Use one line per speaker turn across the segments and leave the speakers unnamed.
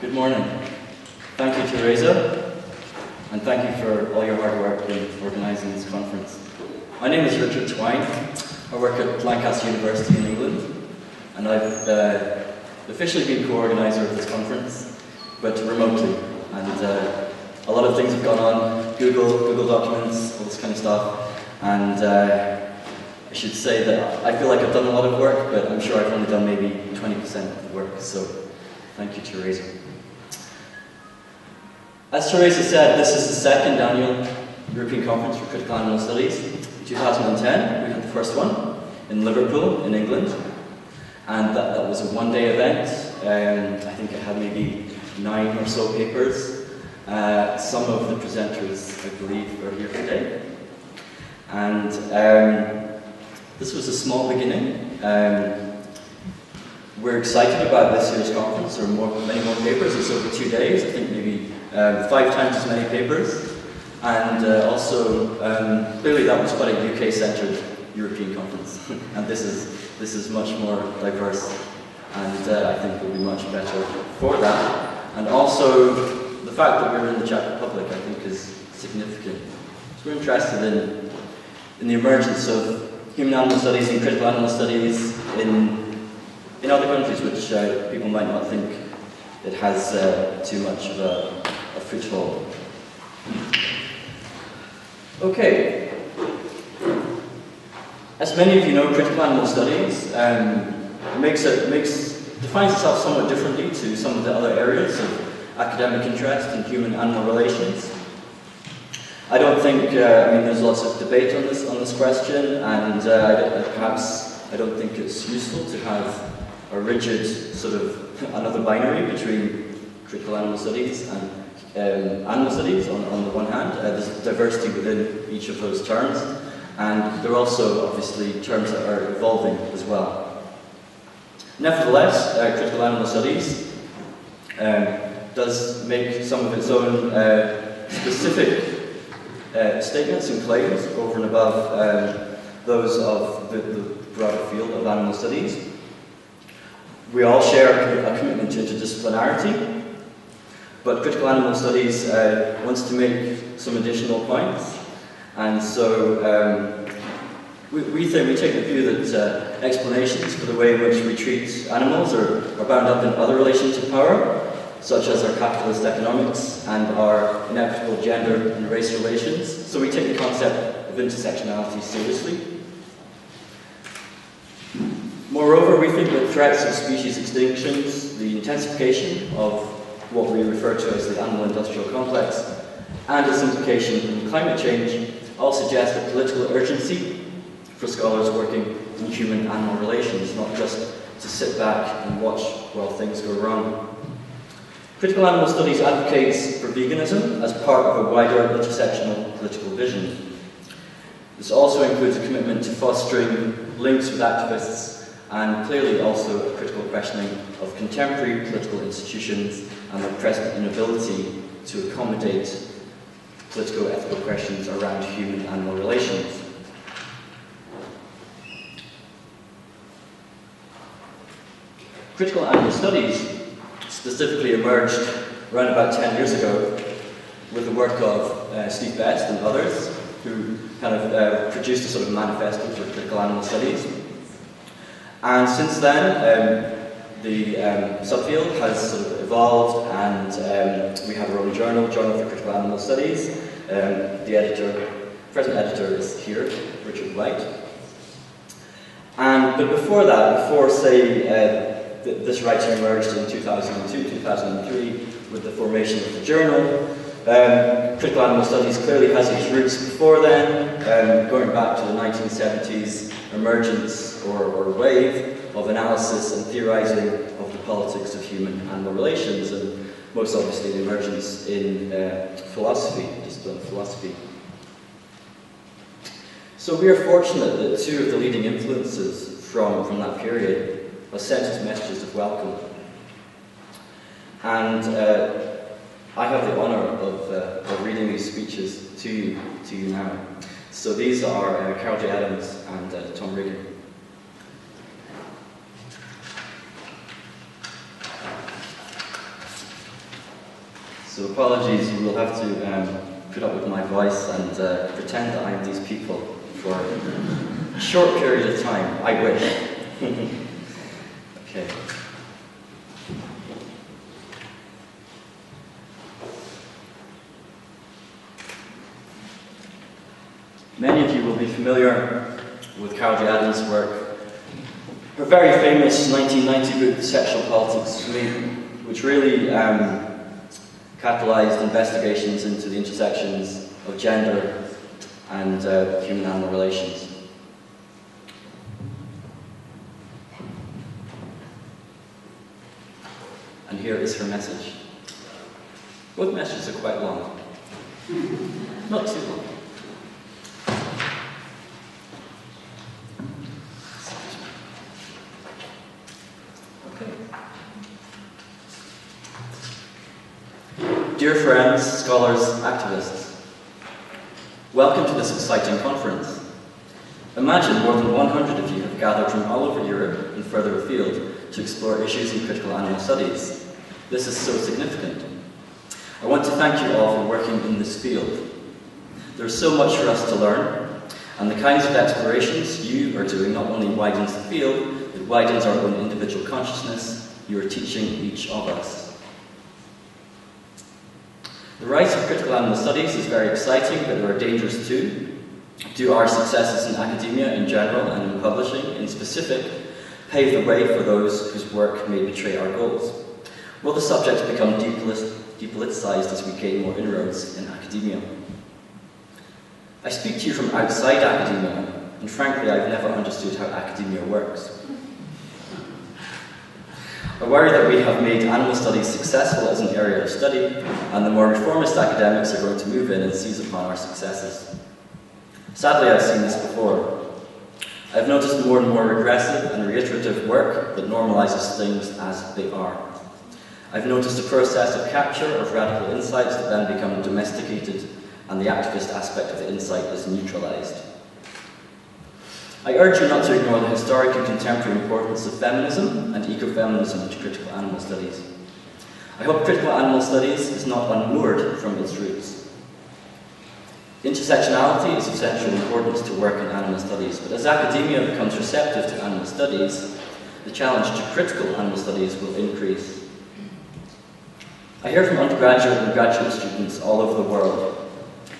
Good morning. Thank you, Teresa, and thank you for all your hard work in organising this conference. My name is Richard Twine. I work at Lancaster University in England, and I've officially been co-organiser of this conference, but remotely. And a lot of things have gone on, Google Documents, all this kind of stuff, and I should say that I feel like I've done a lot of work, but I'm sure I've only done maybe 20% of the work, so thank you, Teresa. As Teresa said, this is the second annual European Conference for Critical Animal Studies. In 2010, we had the first one in Liverpool, in England, and that was a one-day event. I think it had maybe 9 or so papers. Some of the presenters, I believe, are here today. And this was a small beginning. We're excited about this year's conference. There are many more papers. It's over 2 days. I think maybe 5 times as many papers. And also, clearly that was quite a UK-centred European conference. And this is much more diverse. And I think it will be much better for that. And also, the fact that we're in the Czech Republic, I think, is significant. So we're interested in the emergence of human animal studies and critical animal studies in other countries, which people might not think it has too much of a foothold. Okay. As many of you know, critical animal studies defines itself somewhat differently to some of the other areas of academic interest in human-animal relations. I don't think, there's lots of debate on this question, and perhaps I don't think it's useful to have a rigid sort of another binary between critical animal studies and animal studies on the one hand. There's diversity within each of those terms, and there are also obviously terms that are evolving as well. Nevertheless, critical animal studies does make some of its own specific statements and claims over and above those of the broader field of animal studies. We all share a commitment to interdisciplinarity, but critical animal studies wants to make some additional points, and so we take the view that explanations for the way in which we treat animals are bound up in other relations of power, such as our capitalist economics and our inevitable gender and race relations. So we take the concept of intersectionality seriously. Moreover, we think that threats of species extinctions, the intensification of what we refer to as the animal-industrial complex, and its implication in climate change all suggest a political urgency for scholars working in human-animal relations, not just to sit back and watch while things go wrong. Critical animal studies advocates for veganism as part of a wider intersectional political vision. This also includes a commitment to fostering links with activists and clearly also a critical questioning of contemporary political institutions and their present inability to accommodate political ethical questions around human-animal relations. Critical animal studies specifically emerged around about 10 years ago with the work of Steve Best and others, who kind of produced a sort of manifesto for critical animal studies. And since then, the subfield has sort of evolved, and we have our own journal for Critical Animal Studies. The present editor is here, Richard White. But before that, say, this writing emerged in 2002, 2003, with the formation of the journal. Critical Animal Studies clearly has its roots before then, going back to the 1970s emergence or wave of analysis and theorizing of the politics of human-animal relations, and most obviously the emergence in philosophy, discipline of philosophy. So we are fortunate that 2 of the leading influences from that period have sent us messages of welcome. And I have the honour of reading these speeches to you now. So these are Carol J. Adams and Tom Regan. So apologies, you will have to put up with my voice and pretend that I am these people for a short period of time. I wish. Okay. Many of you will be familiar with Carol J. Adams' work. Her very famous 1990 book, Sexual Politics, which really catalyzed investigations into the intersections of gender and human-animal relations. And here is her message. Both messages are quite long. Not too long. Dear friends, scholars, activists, welcome to this exciting conference. Imagine more than 100 of you have gathered from all over Europe and further afield to explore issues in critical animal studies. This is so significant. I want to thank you all for working in this field. There's so much for us to learn, and the kinds of explorations you are doing not only widens the field, it widens our own individual consciousness. You are teaching each of us. The rise of critical animal studies is very exciting, but there are dangers too. Do our successes in academia in general and in publishing in specific pave the way for those whose work may betray our goals? Will the subject become depoliticized as we gain more inroads in academia? I speak to you from outside academia, and frankly I've never understood how academia works. I worry that we have made animal studies successful as an area of study, and the more reformist academics are going to move in and seize upon our successes. Sadly, I've seen this before. I've noticed more and more regressive and reiterative work that normalizes things as they are. I've noticed a process of capture of radical insights that then become domesticated, and the activist aspect of the insight is neutralized. I urge you not to ignore the historic and contemporary importance of feminism and ecofeminism to critical animal studies. I hope critical animal studies is not unmoored from its roots. Intersectionality is of central importance to work in animal studies, but as academia becomes receptive to animal studies, the challenge to critical animal studies will increase. I hear from undergraduate and graduate students all over the world.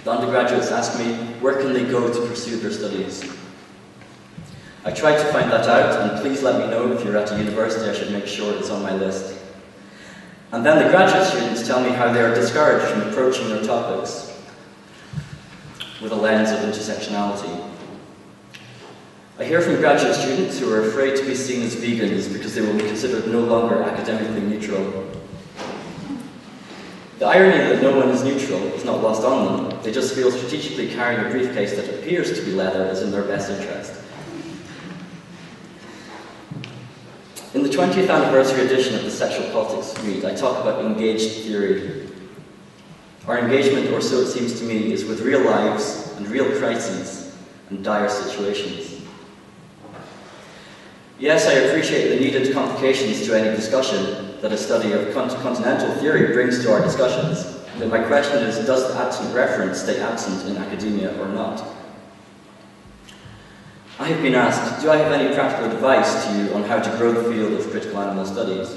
The undergraduates ask me, where can they go to pursue their studies? I tried to find that out, and please let me know if you're at a university. I should make sure it's on my list. And then the graduate students tell me how they are discouraged from approaching their topics with a lens of intersectionality. I hear from graduate students who are afraid to be seen as vegans because they will be considered no longer academically neutral. The irony that no one is neutral is not lost on them. They just feel strategically carrying a briefcase that appears to be leather is in their best interest. In the 20th anniversary edition of the Sexual Politics Read, I talk about engaged theory. Our engagement, or so it seems to me, is with real lives and real crises and dire situations. Yes, I appreciate the needed complications to any discussion that a study of continental theory brings to our discussions, but my question is, does the absent reference stay absent in academia or not? I have been asked, do I have any practical advice to you on how to grow the field of critical animal studies?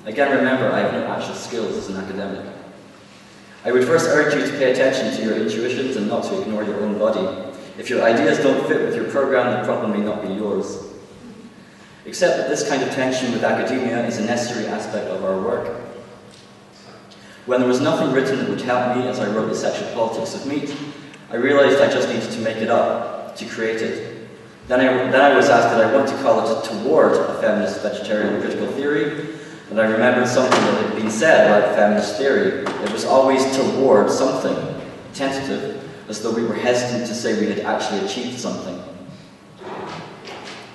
Again, remember, I have no actual skills as an academic. I would first urge you to pay attention to your intuitions and not to ignore your own body. If your ideas don't fit with your program, the problem may not be yours. Accept that this kind of tension with academia is a necessary aspect of our work. When there was nothing written that would help me as I wrote the Sexual Politics of Meat, I realized I just needed to make it up, to create it. Then I was asked did I want to call it Toward a Feminist Vegetarian Critical Theory, and I remembered something that had been said about feminist theory. It was always toward something, tentative, as though we were hesitant to say we had actually achieved something.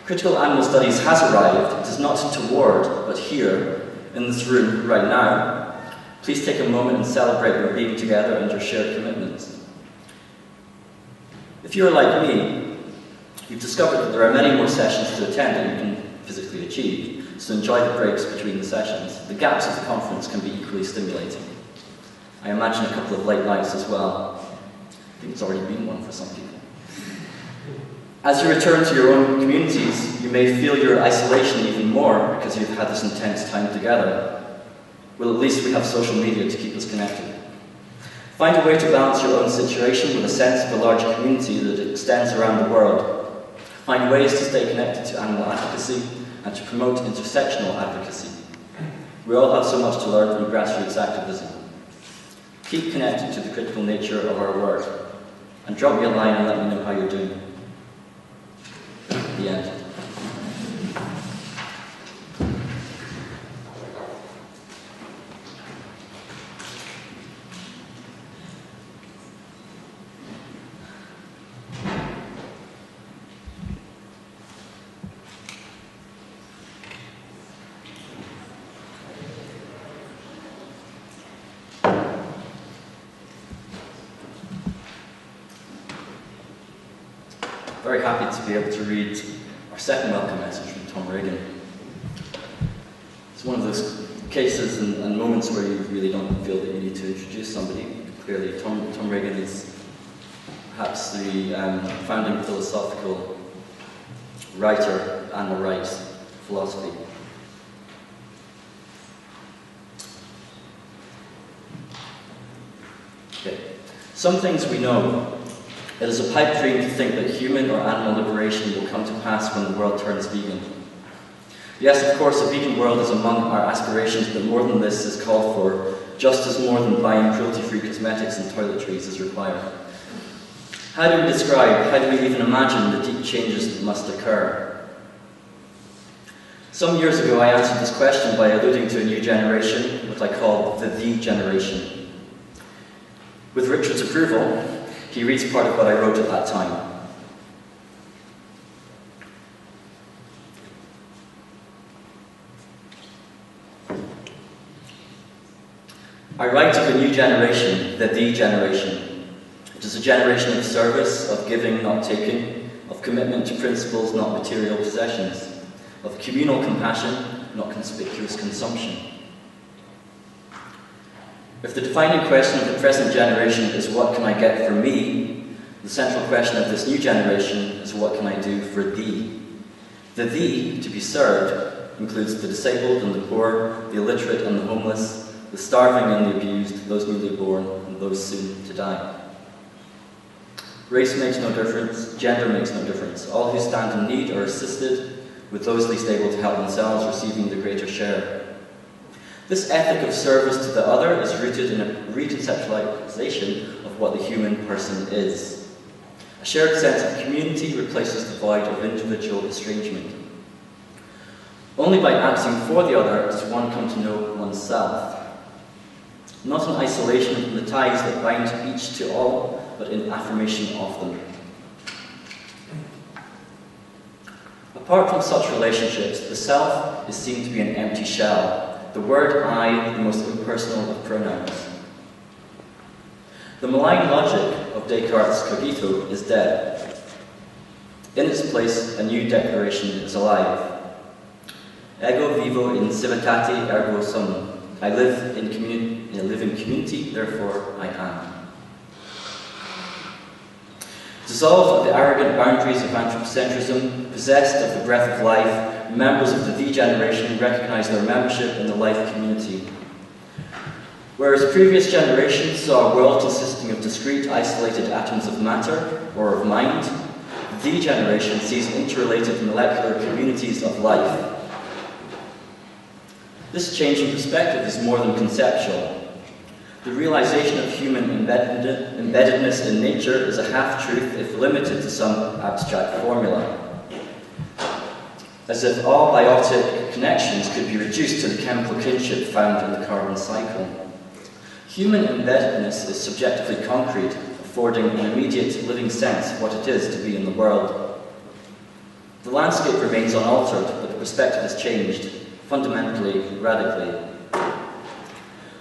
Critical animal studies has arrived. It is not toward, but here, in this room, right now. Please take a moment and celebrate your being together and your shared commitments. If you're like me, you've discovered that there are many more sessions to attend than you can physically achieve, so enjoy the breaks between the sessions. The gaps of the conference can be equally stimulating. I imagine a couple of late nights as well. I think it's already been one for some people. As you return to your own communities, you may feel your isolation even more because you've had this intense time together. Well, at least we have social media to keep us connected. Find a way to balance your own situation with a sense of a larger community that extends around the world. Find ways to stay connected to animal advocacy and to promote intersectional advocacy. We all have so much to learn from grassroots activism. Keep connected to the critical nature of our work, and drop me a line and let me know how you're doing. The end. Very happy to be able to read our second welcome message from Tom Regan. It's one of those cases and moments where you really don't feel that you need to introduce somebody. Clearly, Tom Regan is perhaps the founding philosophical writer of animal rights philosophy. Okay. Some things we know. It is a pipe dream to think that human or animal liberation will come to pass when the world turns vegan. Yes, of course, a vegan world is among our aspirations, but more than this is called for, just as more than buying cruelty-free cosmetics and toiletries is required. How do we describe, how do we even imagine the deep changes that must occur? Some years ago, I answered this question by alluding to a new generation, what I call the generation. With Richard's approval, he reads part of what I wrote at that time. I write of a new generation, the generation. It is a generation of service, of giving, not taking, of commitment to principles, not material possessions, of communal compassion, not conspicuous consumption. If the defining question of the present generation is what can I get for me, the central question of this new generation is what can I do for thee? The thee to be served includes the disabled and the poor, the illiterate and the homeless, the starving and the abused, those newly born and those soon to die. Race makes no difference, gender makes no difference. All who stand in need are assisted, with those least able to help themselves receiving the greater share. This ethic of service to the other is rooted in a reconceptualization of what the human person is. A shared sense of community replaces the void of individual estrangement. Only by acting for the other does one come to know oneself. Not in isolation from the ties that bind each to all, but in affirmation of them. Apart from such relationships, the self is seen to be an empty shell. The word I, the most impersonal of pronouns. The malign logic of Descartes' cogito is dead. In its place, a new declaration is alive. Ego vivo in civitate ergo sum. I live in community, therefore I am. Dissolved of the arrogant boundaries of anthropocentrism, possessed of the breath of life, members of the generation recognize their membership in the life community. Whereas previous generations saw a world consisting of discrete, isolated atoms of matter, or of mind, the generation sees interrelated molecular communities of life. This change in perspective is more than conceptual. The realization of human embeddedness in nature is a half-truth if limited to some abstract formula. As if all biotic connections could be reduced to the chemical kinship found in the carbon cycle. Human embeddedness is subjectively concrete, affording an immediate living sense of what it is to be in the world. The landscape remains unaltered, but the perspective has changed, fundamentally, radically.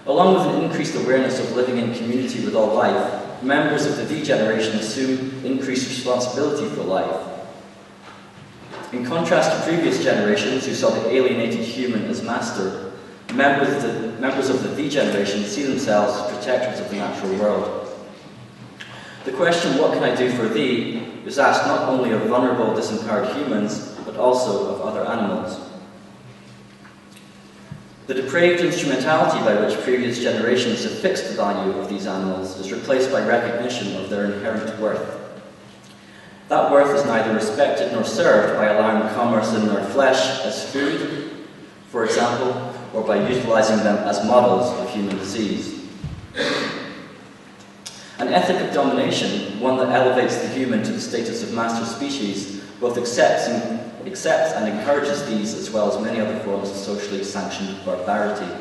Along with an increased awareness of living in community with all life, members of the V generation assume increased responsibility for life. In contrast to previous generations who saw the alienated human as master, Members of the generation see themselves as protectors of the natural world. The question, what can I do for thee, is asked not only of vulnerable, disempowered humans, but also of other animals. The depraved instrumentality by which previous generations have fixed the value of these animals is replaced by recognition of their inherent worth. That worth is neither respected nor served by allowing commerce in their flesh as food, for example, or by utilizing them as models of human disease. An ethic of domination, one that elevates the human to the status of master species, both accepts and encourages these as well as many other forms of socially sanctioned barbarity.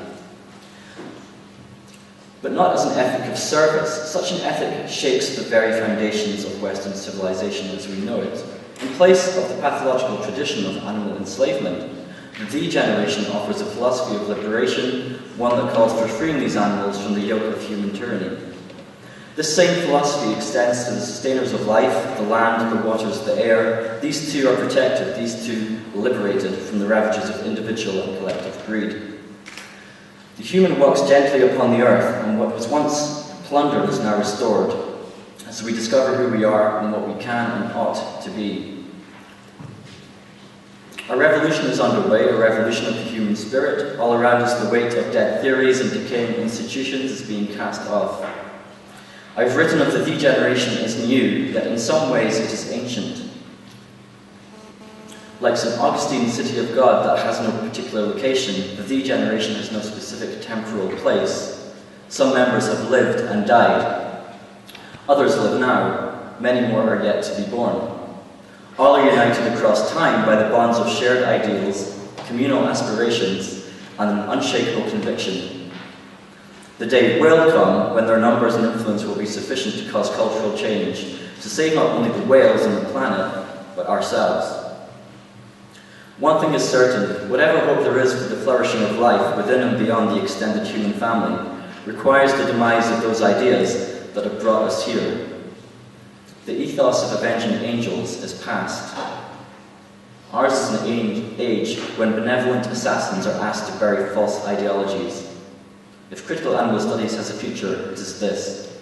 But not as an ethic of service. Such an ethic shakes the very foundations of Western civilization as we know it. In place of the pathological tradition of animal enslavement, the generation offers a philosophy of liberation, one that calls for freeing these animals from the yoke of human tyranny. This same philosophy extends to the sustainers of life, the land, the waters, the air. These two are protected, these two liberated from the ravages of individual and collective greed. The human walks gently upon the earth, and what was once plundered is now restored, as we discover who we are and what we can and ought to be. A revolution is underway, a revolution of the human spirit. All around us, the weight of dead theories and decaying institutions is being cast off. I've written of the generation as new, yet in some ways it is ancient. Like St. Augustine's city of God that has no particular location, the generation has no specific temporal place. Some members have lived and died. Others live now. Many more are yet to be born. All are united across time by the bonds of shared ideals, communal aspirations, and an unshakable conviction. The day will come when their numbers and influence will be sufficient to cause cultural change, to save not only the whales and the planet, but ourselves. One thing is certain, whatever hope there is for the flourishing of life within and beyond the extended human family requires the demise of those ideas that have brought us here. The ethos of avenging angels is past. Ours is an age when benevolent assassins are asked to bury false ideologies. If critical animal studies has a future, it is this.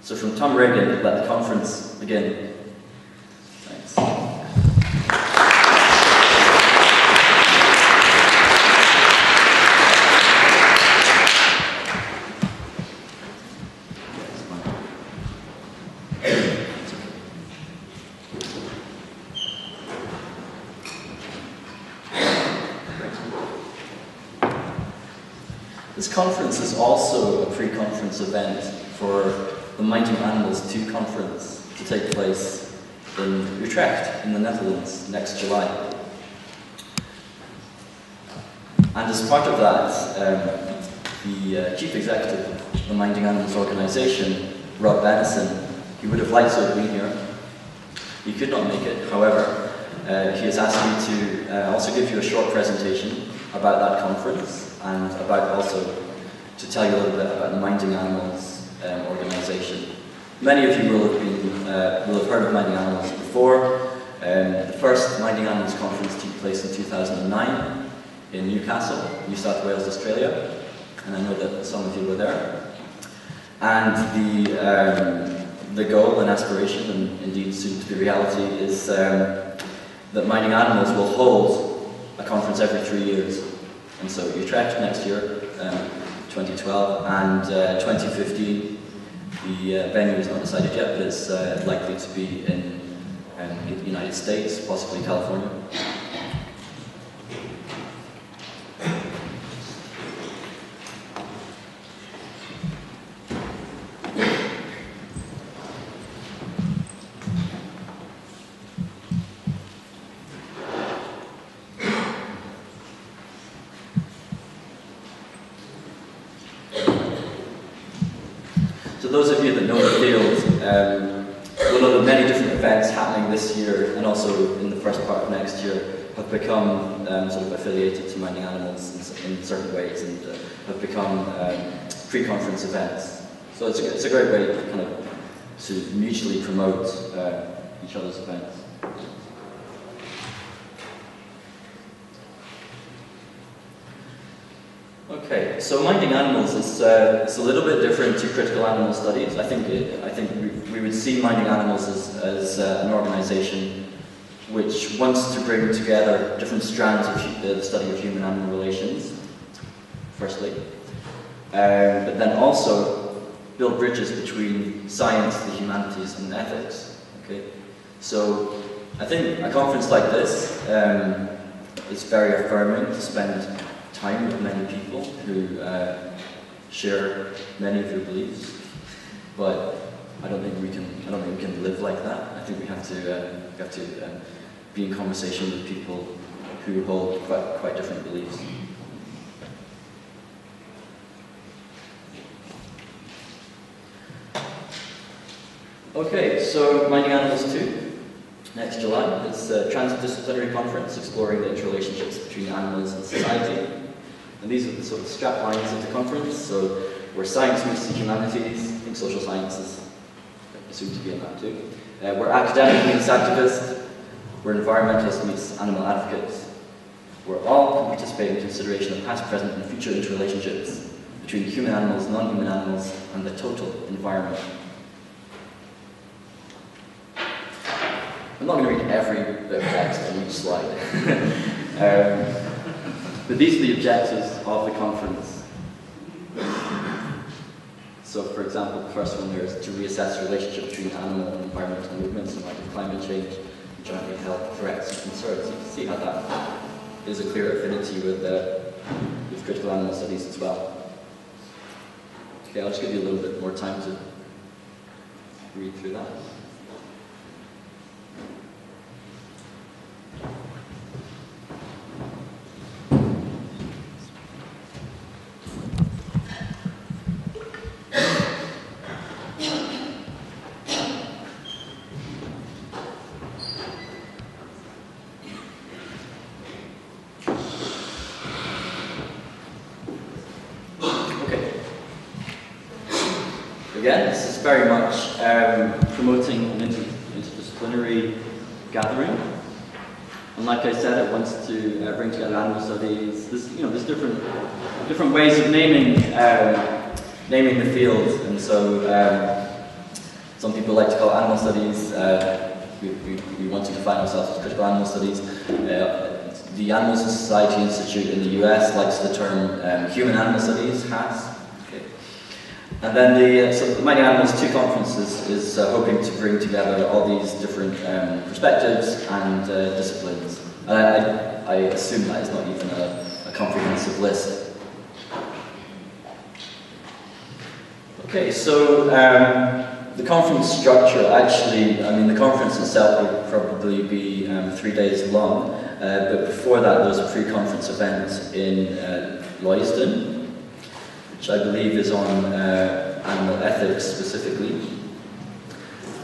So from Tom Reagan, let the conference begin. Thanks. This conference is also a pre-conference event for the Minding Animals 2 conference to take place in Utrecht, in the Netherlands, next July. And as part of that, the chief executive of the Minding Animals organization, Rob Benison, he would have liked to have been here. He could not make it, however, he has asked me to also give you a short presentation about that conference, and about also to tell you a little bit about the Minding Animals organisation. Many of you will have heard of Minding Animals before. The first Minding Animals conference took place in 2009 in Newcastle, New South Wales, Australia, and I know that some of you were there. And the goal and aspiration, and indeed soon to be reality, is that Minding Animals will hold a conference every 3 years. And so Utrecht next year, 2012, and 2015, the venue is not decided yet, but it's likely to be in the United States, possibly California. Those of you that know the field will know that many different events happening this year and also in the first part of next year have become sort of affiliated to Minding Animals in certain ways and have become pre-conference events. So it's a great way to kind of to mutually promote each other's events. Okay, so minding animals is it's a little bit different to critical animal studies. I think we would see minding animals as an organisation which wants to bring together different strands of the study of human-animal relations, firstly, but then also build bridges between science, the humanities, and ethics. Okay, so I think a conference like this is very affirming to spend time with many people who share many of your beliefs, but I don't think we can live like that. I think we have to be in conversation with people who hold quite different beliefs. Okay, so Minding Animals 2, next July. It's a transdisciplinary conference exploring the interrelationships between animals and society. And these are the sort of strap lines of the conference. So where science meets the humanities, I think social sciences assumed to be in that too. Where academic meets activist, where environmentalist meets animal advocates, where all can participate in consideration of past, present, and future interrelationships between human animals, non-human animals, and the total environment. I'm not going to read every bit of text on each slide. But these are the objectives of the conference. So, for example, the first one there is to reassess the relationship between animal and environmental movements in light of climate change and jointly held threats and concerns. You can see how that is a clear affinity with critical animal studies as well. Okay, I'll just give you a little bit more time to read through that. Again, this is very much promoting an interdisciplinary gathering, and like I said, it wants to bring together animal studies. There's different ways of naming the field, and so some people like to call it animal studies. We want to define ourselves as critical animal studies. The Animals and Society Institute in the US likes the term human animal studies, HAS. And then the Minding Animals 2 conference is hoping to bring together all these different perspectives and disciplines. And I assume that is not even a comprehensive list. Okay, so the conference structure, actually, the conference itself will probably be 3 days long, but before that there's a pre-conference event in Leusden, which I believe is on animal ethics specifically.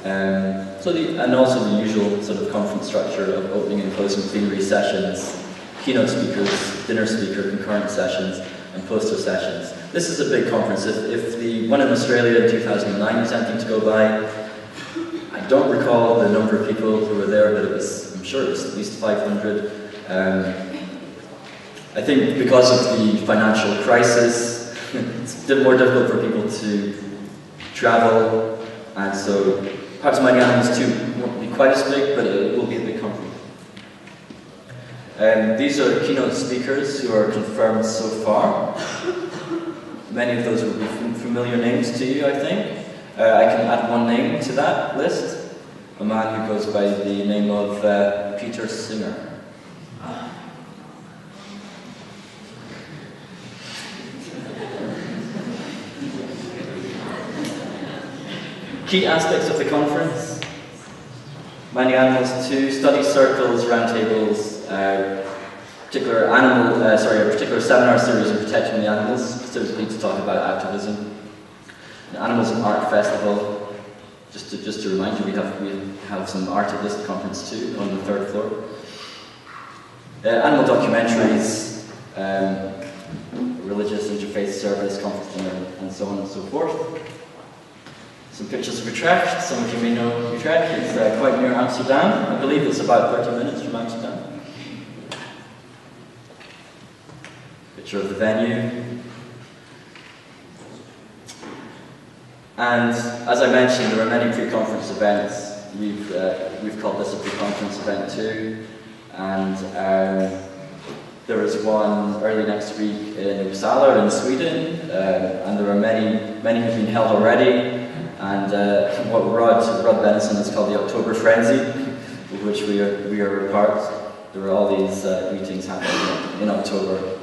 And also the usual sort of conference structure of opening and closing plenary sessions, keynote speakers, dinner speaker, concurrent sessions, and poster sessions. This is a big conference. If the one in Australia in 2009 is anything to go by, I don't recall the number of people who were there, but I'm sure it was at least 500. I think because of the financial crisis, it's a bit more difficult for people to travel, and so perhaps Minding Animals 2 won't be quite as big, but it will be a big conference. These are keynote speakers who are confirmed so far. Many of those will be familiar names to you, I think. I can add one name to that list, a man who goes by the name of Peter Singer. Key aspects of the conference: Minding Animals 2, study circles, roundtables, a particular seminar series on protecting the animals, specifically to talk about activism. An Animals and Art Festival. Just to remind you, we have some art at this conference too, on the 3rd floor. Animal documentaries, religious interfaith service, conference dinner, and so on and so forth. Some pictures of Utrecht. Some of you may know Utrecht. It's quite near Amsterdam. I believe it's about 30 minutes from Amsterdam. Picture of the venue. And as I mentioned, there are many pre-conference events. We've called this a pre-conference event too. And there is one early next week in Uppsala in Sweden, and there are many have been held already. And what Rod Benson has called the October Frenzy, of which we are a part. There are all these meetings happening in October,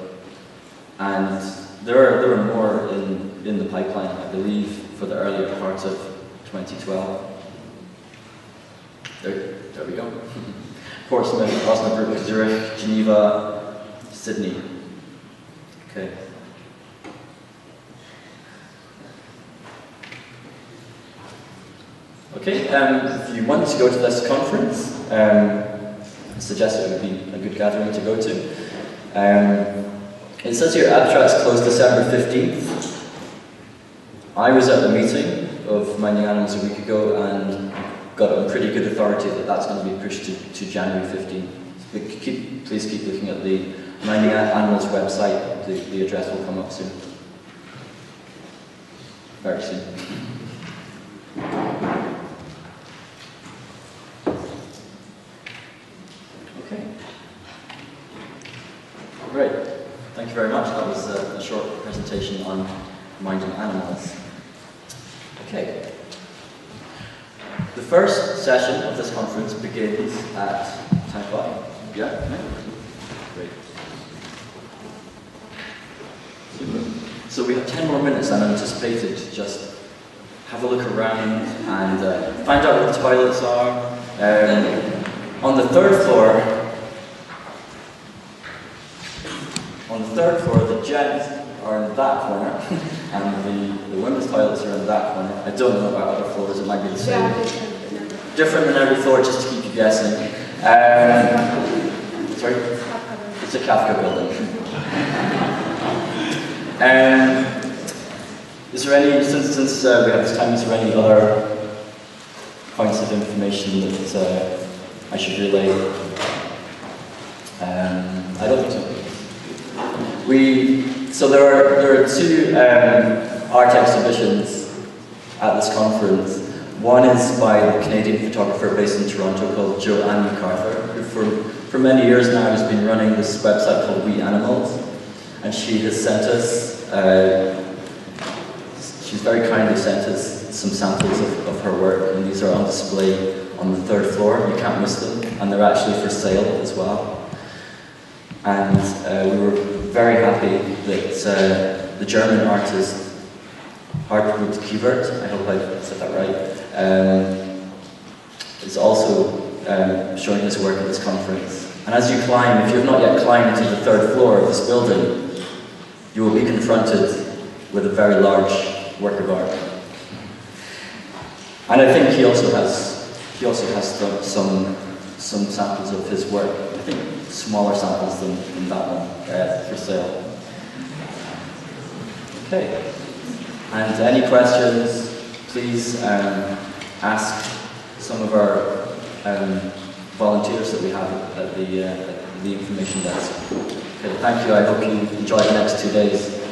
and there are more in the pipeline, I believe, for the earlier part of 2012. There we go. Portsmouth, Osnabrück, Zurich, Geneva, Sydney. Okay. Okay, if you want to go to this conference, I suggest it would be a good gathering to go to. It says here abstracts closed December 15th. I was at a meeting of Minding Animals a week ago and got on pretty good authority that that's going to be pushed to January 15th. Please keep looking at the Minding Animals website. The address will come up soon. Very soon. Okay. Great. Thank you very much. That was a short presentation on Minding Animals. Okay. The first session of this conference begins at 10:05. Yeah? No? Great. Super. So we have 10 more minutes than anticipated to just have a look around and find out where the toilets are. On the third floor, the gents are in that corner, and the women's toilets are in that corner. I don't know about other floors, it might be the same.
Yeah,
different than every floor, just to keep you guessing. Sorry? It's a Kafka building. Is there any, since we have this time, is there any other points of information that I should relay? I don't think so. So there are two art exhibitions at this conference. One is by the Canadian photographer based in Toronto called Joanne MacArthur, who for many years now has been running this website called We Animals, and she has sent us, she's very kindly sent us some samples of her work, and these are on display on the third floor. You can't miss them, and they're actually for sale as well. And we were very happy that the German artist Hartmut Kiewert, I hope I said that right, is also showing his work at this conference. And as you climb, if you have not yet climbed to the third floor of this building, you will be confronted with a very large work of art. And I think he also has some samples of his work. I think smaller samples than that one for sale. Okay. And any questions, please ask some of our volunteers that we have at the information desk. Okay, thank you. I hope you enjoy the next 2 days.